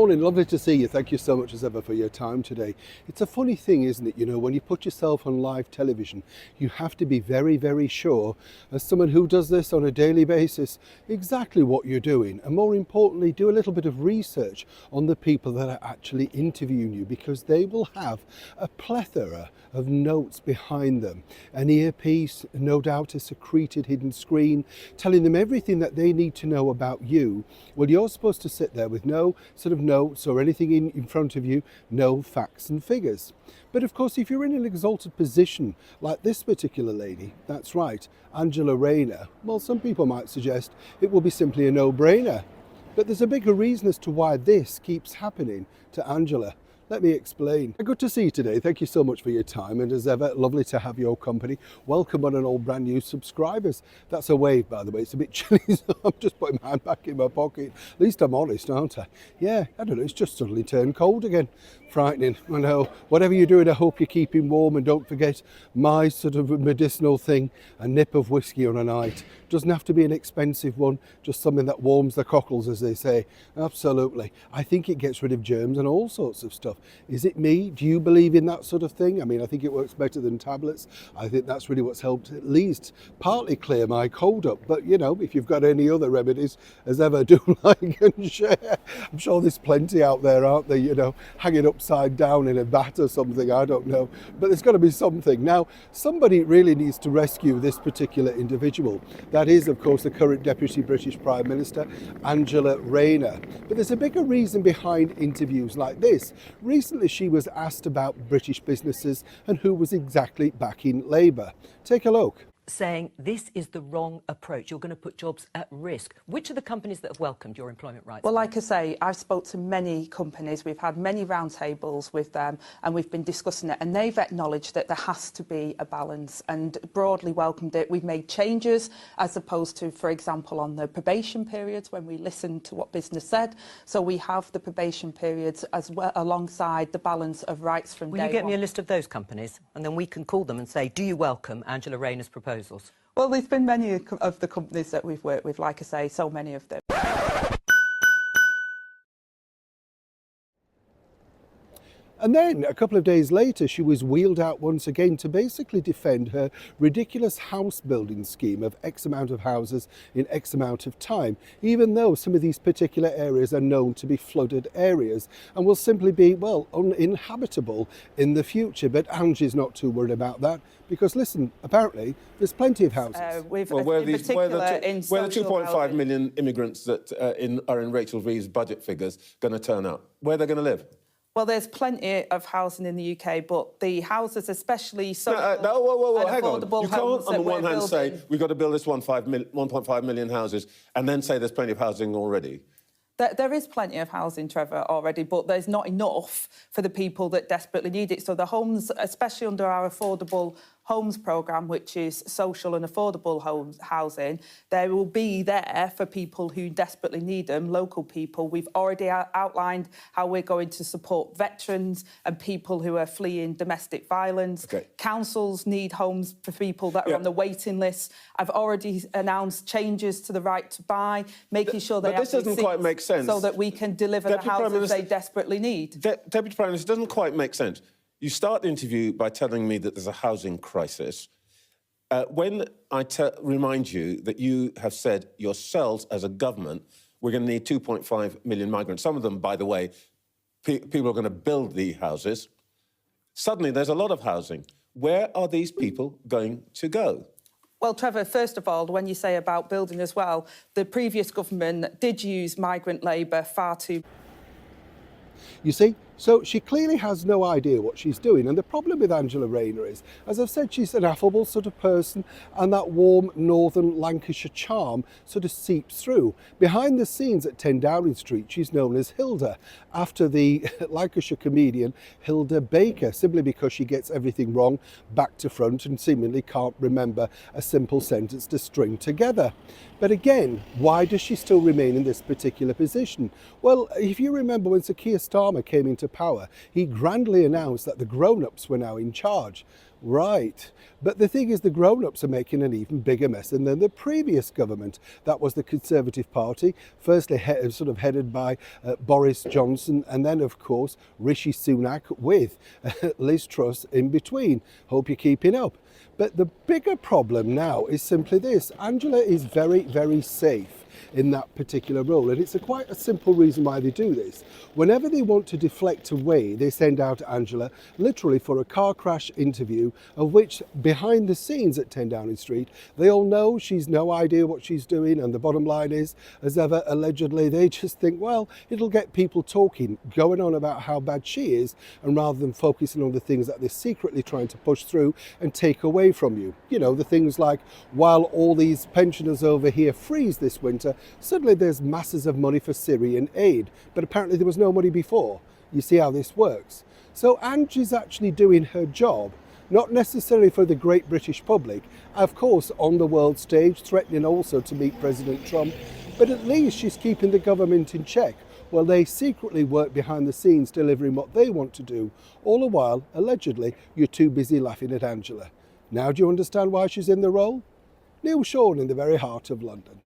Morning, lovely to see you. Thank you so much as ever for your time today. It's a funny thing, isn't it? You know, when you put yourself on live television, you have to be very, very sure, as someone who does this on a daily basis, exactly what you're doing. And more importantly, do a little bit of research on the people that are actually interviewing you, because they will have a plethora of notes behind them. An earpiece, no doubt a secreted hidden screen, telling them everything that they need to know about you. Well, you're supposed to sit there with no sort of notes or anything in front of you, no facts and figures. But of course, if you're in an exalted position like this particular lady, that's right, Angela Rayner, well, some people might suggest it will be simply a no-brainer. But there's a bigger reason as to why this keeps happening to Angela. Let me explain. Good to see you today. Thank you so much for your time, and as ever, lovely to have your company. Welcome on and all brand new subscribers. That's a wave, by the way. It's a bit chilly, so I'm just putting my hand back in my pocket. At least I'm honest, aren't I? Yeah, I don't know, it's just suddenly turned cold again. Frightening, I know. Whatever you're doing, I hope you're keeping warm, and don't forget my sort of medicinal thing, a nip of whiskey on a night. Doesn't have to be an expensive one, just something that warms the cockles, as they say. Absolutely. I think it gets rid of germs and all sorts of stuff. Is it me? Do you believe in that sort of thing? I mean, I think it works better than tablets. I think that's really what's helped at least partly clear my cold up. But, you know, if you've got any other remedies, as ever, do like and share. I'm sure there's plenty out there, aren't there, you know, hanging upside down in a vat or something, I don't know. But there's got to be something. Now, somebody really needs to rescue this particular individual. That is, of course, the current Deputy British Prime Minister, Angela Rayner. But there's a bigger reason behind interviews like this. Recently, she was asked about British businesses and who was exactly backing Labour. Take a look. Saying this is the wrong approach. You're going to put jobs at risk. Which are the companies that have welcomed your employment rights? Well, like I say, I've spoke to many companies. We've had many roundtables with them, and we've been discussing it, and they've acknowledged that there has to be a balance and broadly welcomed it. We've made changes as opposed to, for example, on the probation periods when we listened to what business said. So we have the probation periods as well alongside the balance of rights from day one. Will you get me a list of those companies, and then we can call them and say, do you welcome Angela Rayner's proposals? Well, there's been many of the companies that we've worked with, like I say, so many of them. And then a couple of days later, she was wheeled out once again to basically defend her ridiculous house building scheme of X amount of houses in X amount of time, even though some of these particular areas are known to be flooded areas and will simply be, well, uninhabitable in the future. But Angie's not too worried about that because, listen, apparently there's plenty of houses. Where the 2.5 million immigrants that are in Rachel V's budget figures going to turn up? Where are they going to live? Well, there's plenty of housing in the UK, but the houses, especially social hang on. You can't, on the one hand, say we've got to build this 1.5 million houses and then say there's plenty of housing already. There is plenty of housing, Trevor, already, but there's not enough for the people that desperately need it. So the homes, especially under our affordable homes programme, which is social and affordable housing, there will be there for people who desperately need them, local people. We've already outlined how we're going to support veterans and people who are fleeing domestic violence. Okay. Councils need homes for people that are on the waiting list. I've already announced changes to the right to buy, making sure they have this doesn't quite make sense. So that we can deliver the houses they desperately need. Deputy Prime Minister, doesn't quite make sense. You start the interview by telling me that there's a housing crisis. When I remind you that you have said yourselves as a government, we're going to need 2.5 million migrants. Some of them, by the way, people are going to build the houses. Suddenly, there's a lot of housing. Where are these people going to go? Well, Trevor, first of all, when you say about building as well, the previous government did use migrant labour far too. You see, so she clearly has no idea what she's doing. And the problem with Angela Rayner is, as I've said, she's an affable sort of person, and that warm northern Lancashire charm sort of seeps through. Behind the scenes at 10 Downing Street, she's known as Hilda, after the Lancashire comedian Hilda Baker, simply because she gets everything wrong back to front and seemingly can't remember a simple sentence to string together. But again, why does she still remain in this particular position? Well, if you remember when Sir Keir came into power, he grandly announced that the grown-ups were now in charge. Right. But the thing is, the grown-ups are making an even bigger mess than the previous government. That was the Conservative Party, firstly sort of headed by Boris Johnson, and then, of course, Rishi Sunak with Liz Truss in between. Hope you're keeping up. But the bigger problem now is simply this. Angela is very, very safe in that particular role, and it's quite a simple reason why they do this. Whenever they want to deflect away, they send out Angela literally for a car crash interview, of which behind the scenes at 10 Downing Street they all know she's no idea what she's doing, and the bottom line is, as ever, allegedly they just think, well, it'll get people talking, going on about how bad she is, and rather than focusing on the things that they're secretly trying to push through and take away from you. You know, the things like, while all these pensioners over here freeze this winter, suddenly there's masses of money for Syrian aid, but apparently there was no money before. You see how this works. So Angie's actually doing her job, not necessarily for the great British public, of course on the world stage, threatening also to meet President Trump, but at least she's keeping the government in check while they secretly work behind the scenes delivering what they want to do, all the while, allegedly, you're too busy laughing at Angela. Now do you understand why she's in the role? Neil Sean in the very heart of London.